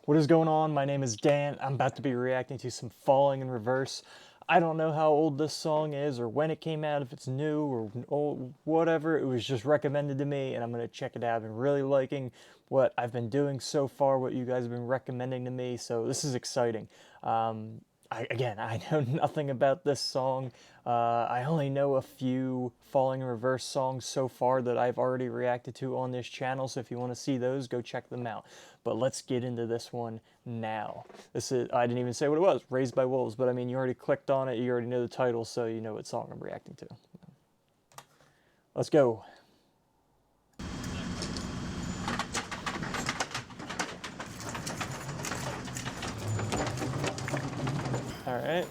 What is going on? My name is Dan. I'm about to be reacting to some Falling in Reverse. I don't know how old this song is or when it came out, if it's new or old, whatever. It was just recommended to me and I'm going to check it out. I've been really liking what I've been doing so far, what you guys have been recommending to me, so this is exciting. I know nothing about this song. I only know a few Falling in Reverse songs so far that I've already reacted to on this channel, so if you want to see those, go check them out. But let's get into this one now. This is, I didn't even say what it was, Raised by Wolves, but I mean, you already clicked on it, you already know the title, so you know what song I'm reacting to. Let's go. Alright.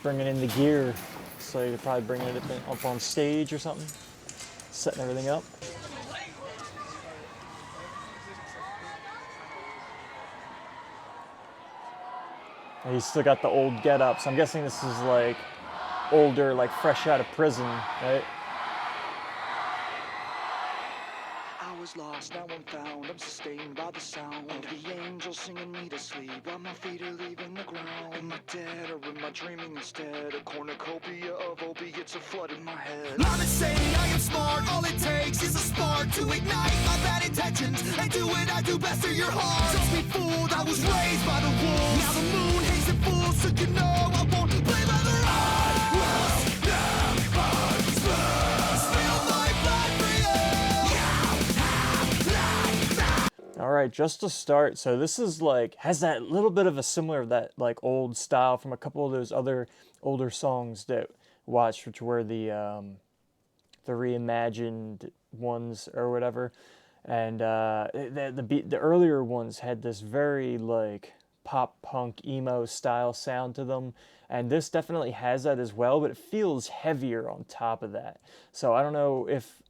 Bringing in the gear. So you're probably bringing it up on stage or something. Setting everything up. And he's still got the old get-up, so I'm guessing this is like older, like fresh out of prison, right? I was lost, now I'm found. I'm sustained by the sound of the angels singing me to sleep while my feet are leaving the ground. Am I dead or am I dreaming instead? A cornucopia of opiates are flooding my head. I'm insane, I am smart. All it takes is a spark to ignite my bad intentions and do what I do best to your heart. Don't be fooled, I was raised by the wolves. Now the moon hates it full, so you know I won't play by the rules. All right, just to start, so this is like, has that little bit of a similar, that like old style from a couple of those other older songs that we watched, which were the reimagined ones or whatever. And the earlier ones had this very like pop punk emo style sound to them, and this definitely has that as well, but it feels heavier on top of that. So I don't know if,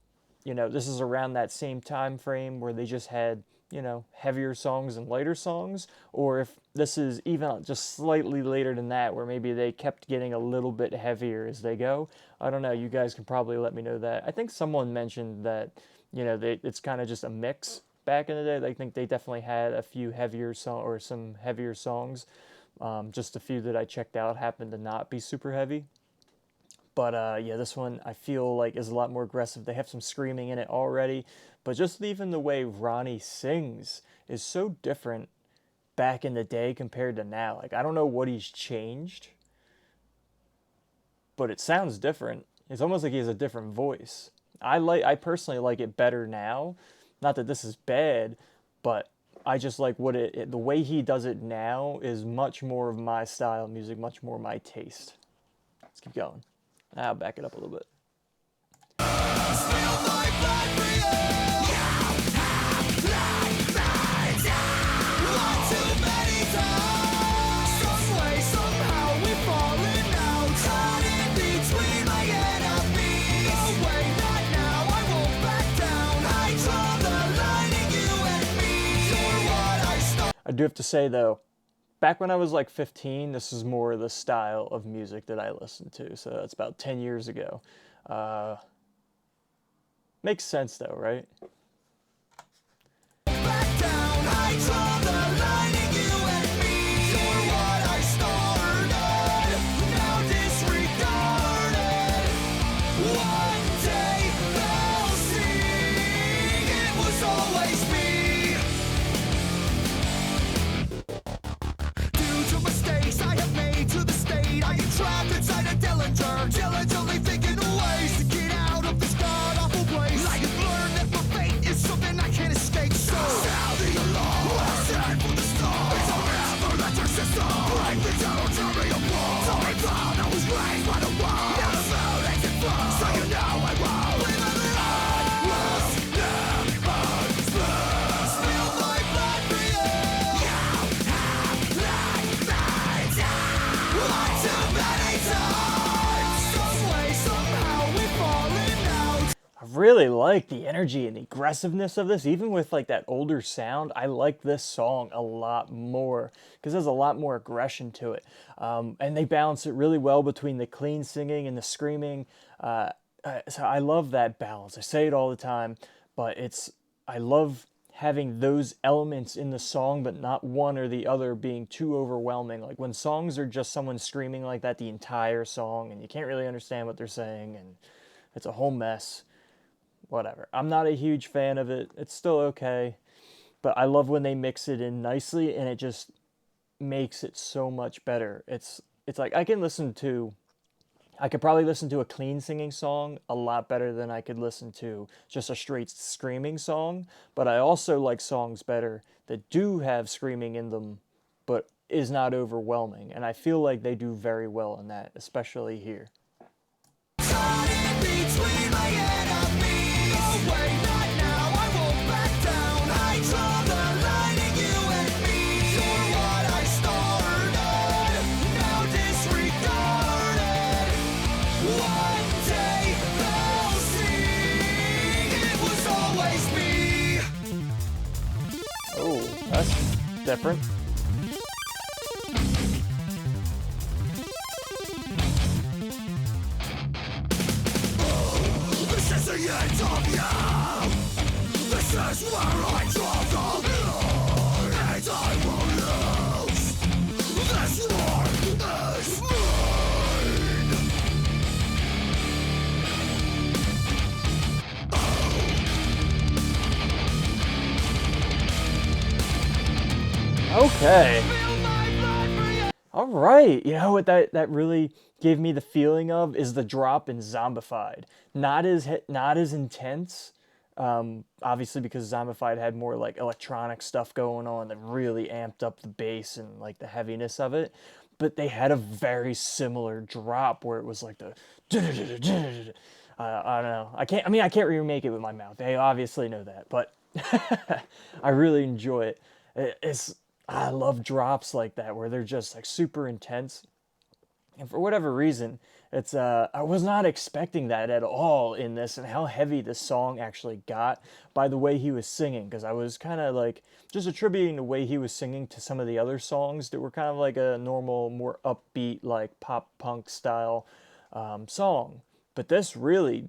you know, this is around that same time frame where they just had, you know, heavier songs and lighter songs, or if this is even just slightly later than that, where maybe they kept getting a little bit heavier as they go. I don't know. You guys can probably let me know that. I think someone mentioned that, you know, it's kind of just a mix back in the day. I think they definitely had a few heavier song or some heavier songs. Just a few that I checked out happened to not be super heavy. But yeah, this one I feel like is a lot more aggressive. They have some screaming in it already, but just even the way Ronnie sings is so different back in the day compared to now. Like, I don't know what he's changed, but it sounds different. It's almost like he has a different voice. I personally like it better now. Not that this is bad, but I just like the way he does it now is much more of my style of music, much more my taste. Let's keep going. I'll back it up a little bit. I do have to say though, back when I was like 15, this is more the style of music that I listened to. So that's about 10 years ago. Makes sense though, right? Back down, I draw the line in you and me. You're what I started, now disregarded. One day they'll see it was always me. Due to mistakes I have made to the state, I am trapped inside a Dillinger, diligently thinking of ways to get out of this god-awful place. I have learned that my fate is something I can't escape, so sound the alarm. I stand for the stars. It's a never let your system break me down, tear me apart. So I found I was raised by the world. Now the moon makes it fall, so you know I won't leave it alone. I must never spill my blood for you. You have let me down one too many times. Some way, somehow we've fallen out. I really like the energy and the aggressiveness of this, even with like that older sound. I like this song a lot more because there's a lot more aggression to it, and they balance it really well between the clean singing and the screaming. So I love that balance. I say it all the time, but I love having those elements in the song, but not one or the other being too overwhelming. Like when songs are just someone screaming like that the entire song and you can't really understand what they're saying and it's a whole mess. Whatever. I'm not a huge fan of it. It's still okay, but I love when they mix it in nicely and it just makes it so much better. It's like I could probably listen to a clean singing song a lot better than I could listen to just a straight screaming song, but I also like songs better that do have screaming in them but is not overwhelming, and I feel like they do very well in that, especially here. Caught in between my enemies. No way, not now. I won't back down. I draw the line in you and me. You're what I started, now disregarded. One day they'll see it was always me. Oh, that's different. This is the end of you. This is where I draw the line, and I will lose. This war is mine. Okay. Feel my blood for you. All right. You know what that really gave me the feeling of is the drop in Zombified. Not as intense. Obviously because Zombified had more like electronic stuff going on that really amped up the bass and like the heaviness of it. But they had a very similar drop where it was like the I don't know. I can't remake it with my mouth. They obviously know that, but I really enjoy it. It's I love drops like that where they're just like super intense. And for whatever reason, it's I was not expecting that at all in this and how heavy this song actually got by the way he was singing because I was kind of like just attributing the way he was singing to some of the other songs that were kind of like a normal, more upbeat like pop punk style song. But this really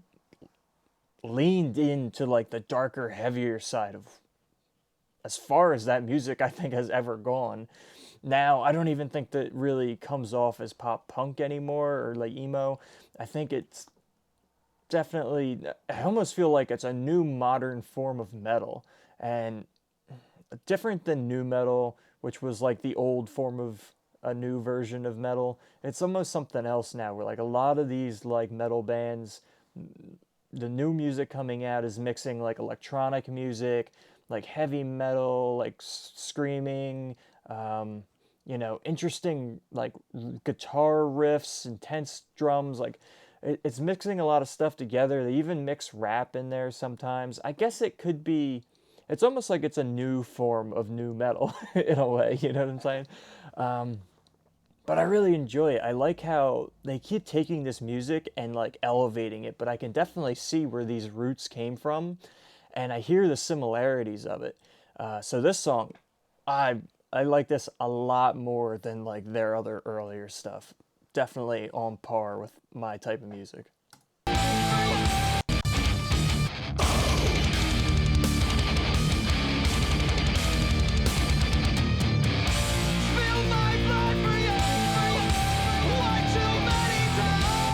leaned into like the darker, heavier side of as far as that music I think has ever gone. Now I don't even think that really comes off as pop punk anymore or like emo. I think it's definitely I almost feel like it's a new modern form of metal and different than new metal, which was like the old form of a new version of metal. It's almost something else now where like a lot of these like metal bands the new music coming out is mixing like electronic music, like heavy metal, like screaming, interesting like guitar riffs, intense drums. Like it's mixing a lot of stuff together. They even mix rap in there sometimes. I guess it could be. It's almost like it's a new form of new metal in a way. You know what I'm saying? But I really enjoy it. I like how they keep taking this music and like elevating it, but I can definitely see where these roots came from, and I hear the similarities of it. So this song, I I like this a lot more than like their other earlier stuff. Definitely on par with my type of music. Spill my blood for you. One too many times.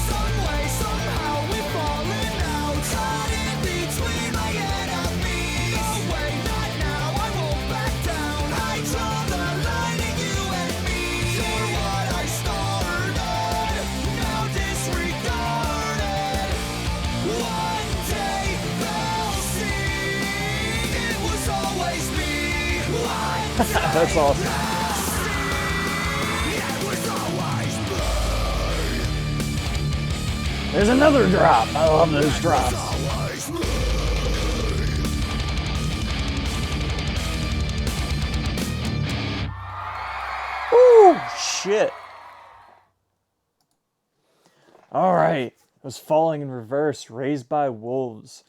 Some way, somehow we've fallen out. Caught in between my enemies. No way, not now. I won't back down. I draw the line in you and me. You're what I started, now disregarded. One day they'll see it was always me. That's awesome. There's another drop. I love those drops. Ooh, shit. All right. It was Falling in Reverse, Raised by Wolves.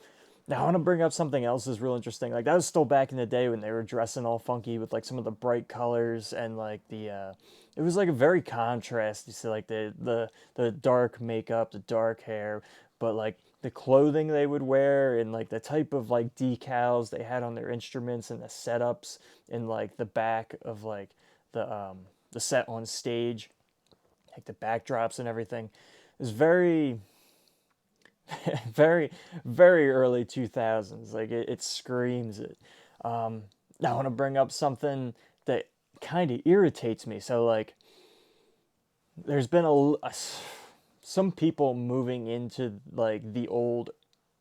Now, I want to bring up something else that's real interesting. Like, that was still back in the day when they were dressing all funky with, like, some of the bright colors and, like, it was, like, a very contrast. You see, like, the dark makeup, the dark hair, but, like, the clothing they would wear and like the type of like decals they had on their instruments and the setups in like the back of like the set on stage, like the backdrops and everything, is very very very early 2000s. Like it screams it. I want to bring up something that kind of irritates me. So like there's been some people moving into like the old,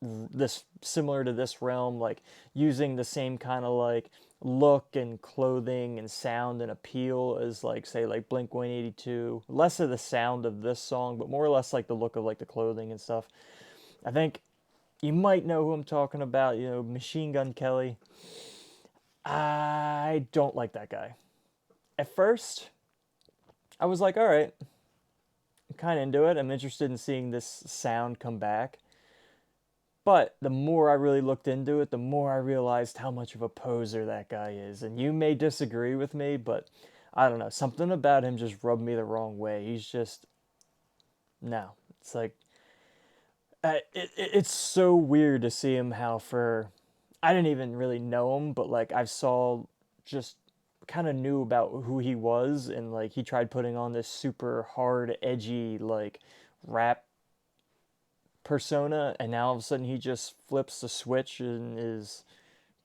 this similar to this realm, like using the same kind of like look and clothing and sound and appeal as like say like Blink 182. Less of the sound of this song, but more or less like the look of like the clothing and stuff. I think you might know who I'm talking about, you know, Machine Gun Kelly. I don't like that guy. At first, I was like, all right, I'm kind of into it. I'm interested in seeing this sound come back. But the more I really looked into it, the more I realized how much of a poser that guy is. And you may disagree with me, but I don't know. Something about him just rubbed me the wrong way. He's just, no. It's like, it's so weird to see him how for, I didn't even really know him, but like I saw, just kind of knew about who he was. And like he tried putting on this super hard, edgy, like rap persona, and now all of a sudden he just flips the switch and is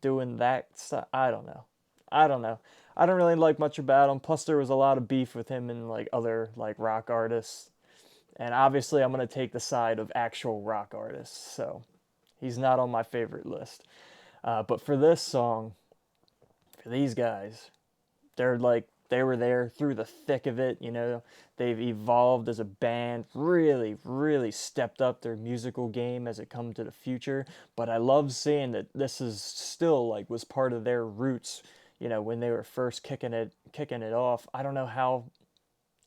doing that stuff. I don't know. I don't know. I don't really like much about him. Plus, there was a lot of beef with him and like other like rock artists. And obviously, I'm gonna take the side of actual rock artists. So he's not on my favorite list. But for this song, for these guys, they're like they were there through the thick of it. You know, they've evolved as a band, really, really stepped up their musical game as it come to the future. But I love seeing that this is still like was part of their roots. You know, when they were first kicking it off. I don't know how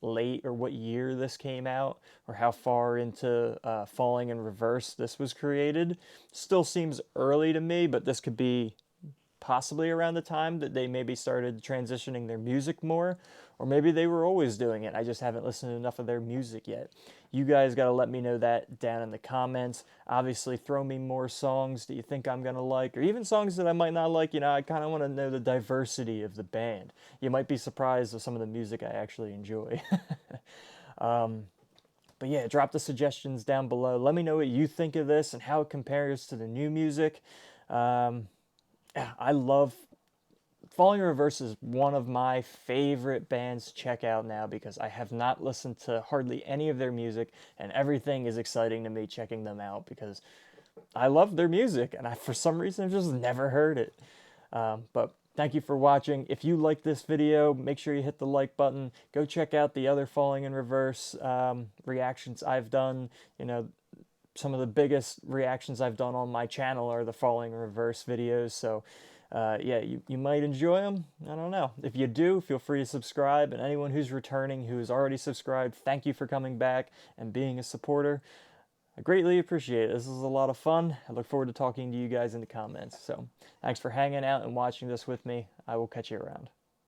late or what year this came out or how far into Falling in Reverse this was created. Still seems early to me, but this could be possibly around the time that they maybe started transitioning their music more, or maybe they were always doing it. I just haven't listened to enough of their music yet. You guys got to let me know that down in the comments. Obviously, throw me more songs that you think I'm going to like, or even songs that I might not like. You know, I kind of want to know the diversity of the band. You might be surprised with some of the music I actually enjoy. But yeah, drop the suggestions down below. Let me know what you think of this and how it compares to the new music. I love Falling in Reverse is one of my favorite bands to check out now because I have not listened to hardly any of their music, and everything is exciting to me checking them out because I love their music and I, for some reason, I've just never heard it. But thank you for watching. If you like this video, make sure you hit the like button. Go check out the other Falling in Reverse reactions I've done. You know, some of the biggest reactions I've done on my channel are the Falling in Reverse videos. So yeah, you might enjoy them. I don't know. If you do, feel free to subscribe. And anyone who's returning, who has already subscribed, thank you for coming back and being a supporter. I greatly appreciate it. This is a lot of fun. I look forward to talking to you guys in the comments. So thanks for hanging out and watching this with me. I will catch you around.